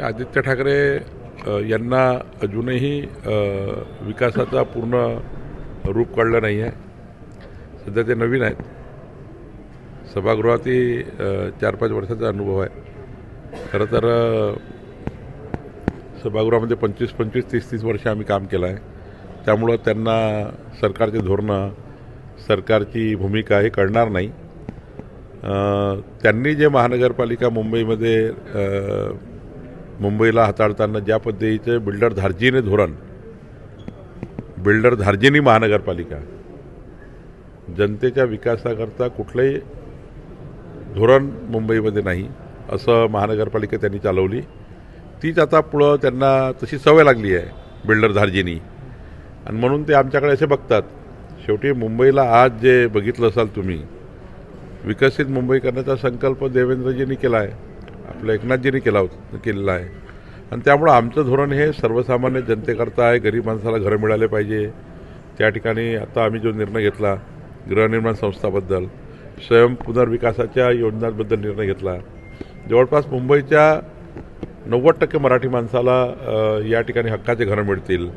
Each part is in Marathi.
आदित्य ठाकरे यांना अजूनही विकासाचा पूर्ण रूप कळलं नाही आहे. सध्या ते नवीन आहेत. सभागृहातही 4-5 वर्षाचा अनुभव आहे. खरं तर सभागृहामध्ये 25-25, 30-30 वर्ष आम्ही काम केलं आहे. त्यामुळं त्यांना सरकारचे धोरणं, सरकारची भूमिका हे कळणार नाही. त्यांनी जे महानगरपालिका मुंबईला हाताळताना ज्या पद्धतीचे बिल्डर धार्जिणे धोरण, बिल्डर धार्जिणी महानगरपालिका, जनतेच्या विकासाकरता कुठलंही धोरण मुंबईमध्ये नाही असं महानगरपालिका त्यांनी चालवली. तीच आता पुढं त्यांना तशी सवय लागली आहे बिल्डर धार्जिणी, आणि म्हणून ते आमच्याकडे असे बघतात. शेवटी मुंबईला आज जे बघितलं असाल तुम्ही, विकसित मुंबई करण्याचा संकल्प देवेंद्रजींनी केला आहे, आपल्या एकनाथजींनी केलेला आहे. आणि त्यामुळं आमचं धोरण हे सर्वसामान्य जनतेकरता आहे. गरीब माणसाला घरं मिळाले पाहिजे. त्या ठिकाणी आता आम्ही जो निर्णय घेतला गृहनिर्माण संस्थाबद्दल, स्वयं पुनर्विकासाच्या योजनांबद्दल निर्णय घेतला. जवळपास मुंबईच्या 90% मराठी माणसाला या ठिकाणी हक्काचे घरं मिळतील.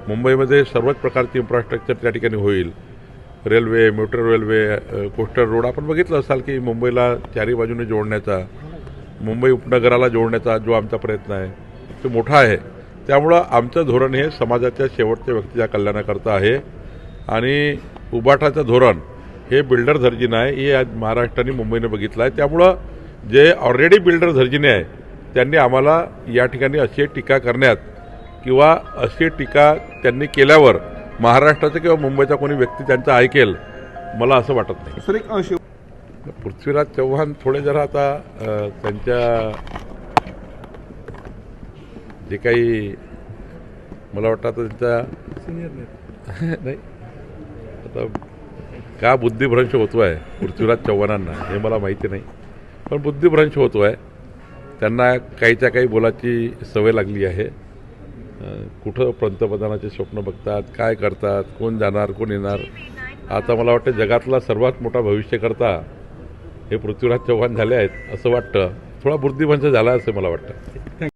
मुंबईमध्ये सर्वच प्रकारचे इन्फ्रास्ट्रक्चर त्या ठिकाणी होईल. Railway, metro railway, coastal road, आपण बघितलं असाल की मुंबईला चारी बाजूने जोडण्याचा, मुंबई उपनगराला जोडण्याचा जो आमचा प्रयत्न आहे तो मोठा आहे. त्यामुळं आमचं धोरण हे समाजाच्या शेवटच्या व्यक्तीच्या कल्याणाकरता आहे. आणि उभाटाचं धोरण हे बिल्डर धार्जिणे आहे, हे आज महाराष्ट्राने मुंबईने बघितलं आहे. त्यामुळं जे ऑलरेडी बिल्डर धार्जिणे आहे त्यांनी आम्हाला या ठिकाणी अशी टीका करण्यात किंवा अशी टीका त्यांनी केल्यावर महाराष्ट्राचा किंवा मुंबईचा कोणी व्यक्ती त्यांचा ऐकेल, मला असं वाटत नाही. सर, एक पृथ्वीराज चव्हाण थोडे जरा आता त्यांच्या जे काही मला वाटतं आता त्यांच्या नाही आता का बुद्धिभ्रंश होतो आहे पृथ्वीराज चव्हाणांना हे मला माहिती नाही, पण बुद्धिभ्रंश होतो आहे. त्यांना काहीच्या काही बोलाची सवय लागली आहे. कुठं पंतप्रधानाचे स्वप्न बघतात, काय करतात, कोण जाणार कोण येणार. आता मला वाटतं जगातला सर्वात मोठा भविष्यकर्ता हे पृथ्वीराज चव्हाण झाले आहेत असं वाटतं. थोडा बुद्धिभ्रंश झाला असं मला वाटतं.